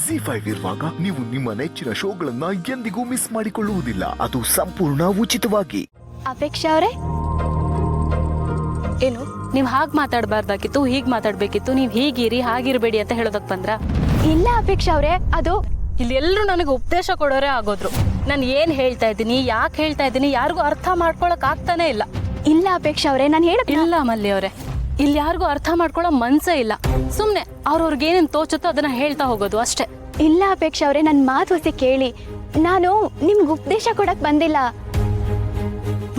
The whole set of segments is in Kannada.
ZEE5 ಇರುವಾಗ ನೀವು ನಿಮ್ಮ ನೆಚ್ಚಿನ ಶೋಗಳನ್ನ ಎಂದಿಗೂ ಮಿಸ್ ಮಾಡಿಕೊಳ್ಳುವುದಿಲ್ಲ. ಅದು ಸಂಪೂರ್ಣ ಉಚಿತವಾಗಿ. ಅಪೇಕ್ಷಾ ಅವರೇ, ಏನು ನೀವ್ ಹಾಗೆ ಮಾತಾಡಬಾರ್ದಾಗಿತ್ತು, ಹೀಗ್ ಮಾತಾಡ್ಬೇಕಿತ್ತು. ನೀವ್ ಹೀಗಿರಿ ಹಾಗಿರ್ಬೇಡಿ ಅಂತ ಹೇಳೋದಕ್ ಬಂದ್ರ? ಇಲ್ಲ ಅಪೇಕ್ಷಾ ಅವರೇ, ಅದು ಇಲ್ಲಿ ಎಲ್ಲರೂ ನನಗೆ ಉಪದೇಶ ಕೊಡೋರೇ ಆಗೋದ್ರು. ನಾನು ಏನ್ ಹೇಳ್ತಾ ಇದ್ದೀನಿ, ಯಾಕೆ ಹೇಳ್ತಾ ಇದ್ದೀನಿ, ಯಾರಿಗೂ ಅರ್ಥ ಮಾಡ್ಕೊಳಕ್ ಆಗ್ತಾನೆ ಇಲ್ಲ. ಇಲ್ಲ ಅಪೇಕ್ಷಾ ಅವರೇ, ನಾನು ಹೇಳಕ್ ಇಲ್ಲ ಮಲ್ಲಿ ಅವರೇ, ಇಲ್ಲಿ ಯಾರಿಗೂ ಅರ್ಥ ಮಾಡ್ಕೊಳ್ಳೋ ಮನ್ಸೇ ಇಲ್ಲ. ಸುಮ್ನೆ ಅವ್ರವ್ರಿಗೆ ಏನೇನ್ ತೋಚುತ್ತೋ ಅದನ್ನ ಹೇಳ್ತಾ ಹೋಗೋದು ಅಷ್ಟೇ. ಇಲ್ಲ ಅಪೇಕ್ಷಾ ಅವರೇ, ನನ್ನ ಮಾತು ಹೊಸಿ ಕೇಳಿ. ನಾನು ನಿಮ್ಗೆ ಉಪದೇಶ ಕೊಡಕ್ ಬಂದಿಲ್ಲ.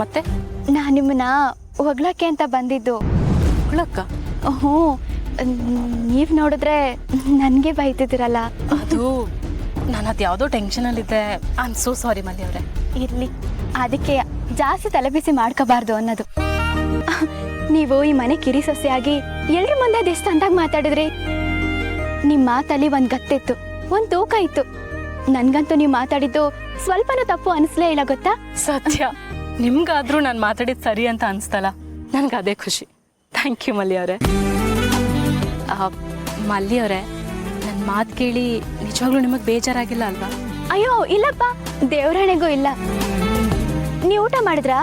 ಮತ್ತೆ ನಾನು ನಿಮ್ಮನ್ನ ಹೊಗ್ಳಕ್ಕೆ ಅಂತ ಬಂದಿದ್ದು. ಹುಳಕ್ಕ? ಹ್ಞೂ, ನೀವ್ ನೋಡಿದ್ರೆ ನನ್ಗೆ ಬೈತಿದ್ದೀರಲ್ಲ. ಅದು ನಾನು ಅದು ಯಾವುದೋ ಟೆನ್ಷನಲ್ಲಿದ್ದೆ. ಐ ಆಮ್ ಸೋ ಸಾರಿ ಮಲ್ಲಿ ಅವರೇ. ಇರ್ಲಿ, ಅದಕ್ಕೆ ಜಾಸ್ತಿ ತಲೆಬಿಸಿ ಮಾಡ್ಕೋಬಾರ್ದು ಅನ್ನೋದು. ನೀವು ಈ ಮನೆ ಕಿರಿ ಸೊಸೆಯಾಗಿ ಎಲ್ರ ಮುಂದೆ ಅದೆಷ್ಟು ಅಂದಾಗ ಮಾತಾಡಿದ್ರಿ. ನಿಮ್ ಮಾತಲ್ಲಿ ಒಂದ್ ಗತ್ತಿತ್ತು, ಒಂದ್ ತೂಕ ಇತ್ತು. ನನ್ಗಂತೂ ನೀವು ಮಾತಾಡಿದ್ದು ಸ್ವಲ್ಪನೂ ತಪ್ಪು ಅನಿಸ್ಲೇ ಇಲ್ಲ, ಗೊತ್ತಾ? ಸತ್ಯ, ನಿಮ್ಗಾದ್ರೂ ನಾನು ಮಾತಾಡಿದ್ ಸರಿ ಅಂತ ಅನ್ಸ್ತಲ್ಲ, ನನ್ಗೆ ಅದೇ ಖುಷಿ. ಥ್ಯಾಂಕ್ ಯು ಮಲ್ಲಿ ಅವರೇ. ಮಲ್ಲಿ ಅವರೇ, ನನ್ನ ಮಾತು ಕೇಳಿ ನಿಜವಾಗ್ಲೂ ನಿಮಗೆ ಬೇಜಾರಾಗಿಲ್ಲ ಅಲ್ವಾ? ಅಯ್ಯೋ ಇಲ್ಲಪ್ಪ, ದೇವರಾಣೆಗೂ ಇಲ್ಲ. ನೀವು ಊಟ ಮಾಡಿದ್ರಾ?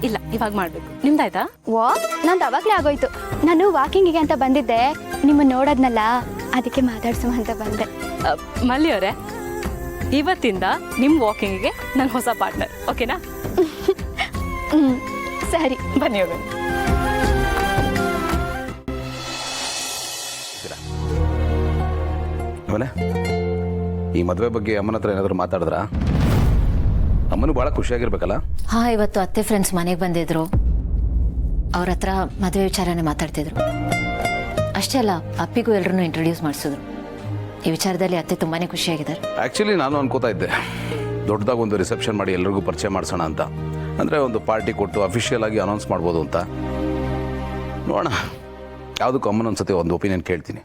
ಇಲ್ಲ, ಇವಾಗ ಮಾಡ್ಬೇಕು. ನಿಮ್ದಾಯ್ತಾ? ವಾ, ನಂದು ಅವಾಗ್ಲೇ ಆಗೋಯ್ತು. ನಾನು ವಾಕಿಂಗಿಗೆ ಅಂತ ಬಂದಿದ್ದೆ, ನಿಮ್ಮ ನೋಡೋದ್ನಲ್ಲ, ಅದಕ್ಕೆ ಮಾತಾಡ್ಸು ಅಂತ ಬಂದೆ. ಮಲ್ಲಿ ಅವರೇ, ಇವತ್ತಿಂದ ನಿಮ್ಮ ವಾಕಿಂಗಿಗೆ ನನ್ನ ಹೊಸ ಪಾರ್ಟ್ನರ್, ಓಕೆನಾ? ಸರಿ, ಬನ್ನಿ ಹೋಗೋಣ. ಈ ಮದುವೆ ಬಗ್ಗೆ ಅಮ್ಮನ ಹತ್ರ ಏನಾದರೂ ಮಾತಾಡಿದ್ರ? ಅಮ್ಮನೂ ಭಾಳ ಖುಷಿಯಾಗಿರ್ಬೇಕಲ್ಲ? ಹಾ, ಇವತ್ತು ಅತ್ತೆ ಫ್ರೆಂಡ್ಸ್ ಮನೆಗೆ ಬಂದಿದ್ರು. ಅವ್ರ ಹತ್ರ ಮದುವೆ ವಿಚಾರನೇ ಮಾತಾಡ್ತಿದ್ರು. ಅಷ್ಟೇ ಅಲ್ಲ, ಅಪ್ಪಿಗೂ ಎಲ್ಲರನ್ನೂ ಇಂಟ್ರೊಡ್ಯೂಸ್ ಮಾಡಿಸಿದ್ರು. ಈ ವಿಚಾರದಲ್ಲಿ ಅತ್ತೆ ತುಂಬಾನೇ ಖುಷಿಯಾಗಿದ್ದಾರೆ. ಆ್ಯಕ್ಚುಲಿ ನಾನು ಅನ್ಕೋತಾ ಇದ್ದೆ, ದೊಡ್ಡದಾಗಿ ಒಂದು ರಿಸೆಪ್ಷನ್ ಮಾಡಿ ಎಲ್ರಿಗೂ ಪರಿಚಯ ಮಾಡಿಸೋಣ ಅಂತ. ಅಂದರೆ ಒಂದು ಪಾರ್ಟಿ ಕೊಟ್ಟು ಅಫಿಷಿಯಲ್ ಆಗಿ ಅನೌನ್ಸ್ ಮಾಡ್ಬೋದು ಅಂತ. ನೋಡೋಣ, ಯಾವುದಕ್ಕೂ ಅಮ್ಮನ ಒಂದ್ಸತಿ ಒಂದು ಒಪಿನಿಯನ್ ಕೇಳ್ತೀನಿ.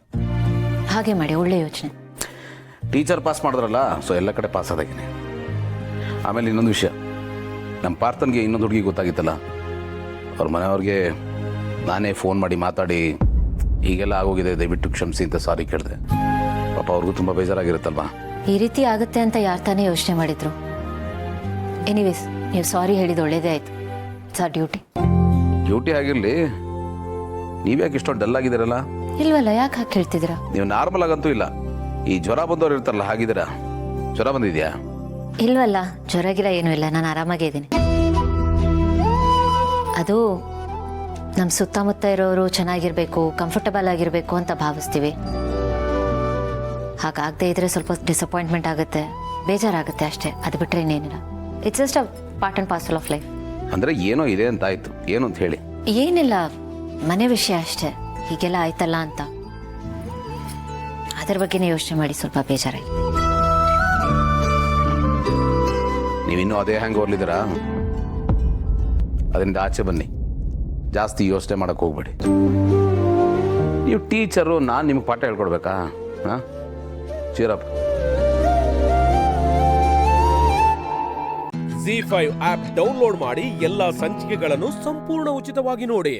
ಹಾಗೆ ಮಾಡಿ, ಒಳ್ಳೆ ಯೋಚನೆ. ಟೀಚರ್ ಪಾಸ್ ಮಾಡಿದ್ರಲ್ಲ, ಸೊ ಎಲ್ಲ ಕಡೆ ಪಾಸ್ ಆದಾಗಿನಿ. ಆಮೇಲೆ ಇನ್ನೊಂದು ವಿಷಯ, ನಮ್ಮ ಪಾರ್ಥನ್ಗೆ ಇನ್ನೊಂದು ಹುಡುಗಿ ಗೊತ್ತಾಗಿತ್ತಲ್ಲ, ಅವ್ರ ಮನೆಯವ್ರಿಗೆ ನಾನೇ ಫೋನ್ ಮಾಡಿ ಮಾತಾಡಿ ಹೀಗೆಲ್ಲ ಆಗೋಗಿದೆ, ದಯವಿಟ್ಟು ಕ್ಷಮಿಸಿ ಅಂತ ಸಾರಿ ಕೇಳಿದೆ. ಪಾಪ ಅವ್ರಿಗೂ ತುಂಬ ಬೇಜಾರಾಗಿರುತ್ತಲ್ವಾ? ಈ ರೀತಿ ಆಗುತ್ತೆ ಅಂತ ಯಾರು ತಾನೇ ಯೋಚನೆ ಮಾಡಿದ್ರು. ಎನಿವೇಸ್, ನೀವು ಸಾರಿ ಹೇಳಿದ ಒಳ್ಳೇದೇ ಆಯ್ತು. ಸರ್, ಡ್ಯೂಟಿ ಆಗಿರಲಿ. ನೀವ್ಯಾಕೆ ಇಷ್ಟೊಂದು ಡಲ್ ಆಗಿದ್ದೀರಲ್ಲ? ಇಲ್ವಲ್ಲ, ಯಾಕೆ ಹಾಕಿ ಹೇಳ್ತಿದ್ದೀರಾ? ನೀವು ನಾರ್ಮಲ್ ಆಗಂತೂ ಇಲ್ಲ. ಈ ಜ್ವರ ಬಂದವ್ರು ಇರ್ತಾರಲ್ಲ, ಹಾಗಿದ್ದೀರಾ? ಜ್ವರ ಬಂದಿದ್ಯಾ? ಇಲ್ವಲ್ಲ, ಜ್ವರಗಿರ ಏನೂ ಇಲ್ಲ, ನಾನು ಆರಾಮಾಗೇ ಇದ್ದೀನಿ. ಅದು ನಮ್ಮ ಸುತ್ತಮುತ್ತ ಇರೋರು ಚೆನ್ನಾಗಿರ್ಬೇಕು, ಕಂಫರ್ಟಬಲ್ ಆಗಿರಬೇಕು ಅಂತ ಭಾವಿಸ್ತೀವಿ. ಹಾಗಾಗದೇ ಇದ್ರೆ ಸ್ವಲ್ಪ ಡಿಸಪಾಯಿಂಟ್ಮೆಂಟ್ ಆಗುತ್ತೆ, ಬೇಜಾರಾಗುತ್ತೆ ಅಷ್ಟೇ. ಅದು ಬಿಟ್ಟರೆ ಇನ್ನೇನಿಲ್ಲ. It's just a part and parcel of life. ಅಂದರೆ ಏನೋ ಇದೆ ಅಂತ ಆಯ್ತು, ಏನು ಅಂತ ಹೇಳಿ? ಏನಿಲ್ಲ, ಮನೆ ವಿಷಯ ಅಷ್ಟೇ. ಹೀಗೆಲ್ಲ ಆಯ್ತಲ್ಲ ಅಂತ ಅದರ ಬಗ್ಗೆನೇ ಯೋಚನೆ ಮಾಡಿ ಸ್ವಲ್ಪ ಬೇಜಾರಾಗಿ. ನೀವಿನ್ನೂ ಅದೇ ಹ್ಯಾಂಗ್ ಓರ್ಲಿದ್ದೀರಾ? ಅದರಿಂದ ಆಚೆ ಬನ್ನಿ, ಜಾಸ್ತಿ ಯೋಚನೆ ಮಾಡಕ್ಕೆ ಹೋಗ್ಬೇಡಿ. ನೀವು ಟೀಚರು, ನಾನು ನಿಮ್ಗೆ ಪಾಠ ಹೇಳ್ಕೊಡ್ಬೇಕಾ? ಹಾಂ, ಚೀರಪ್ಪ. ZEE5 ಆಪ್ ಡೌನ್ಲೋಡ್ ಮಾಡಿ ಎಲ್ಲಾ ಸಂಚಿಕೆಗಳನ್ನು ಸಂಪೂರ್ಣ ಉಚಿತವಾಗಿ ನೋಡಿ.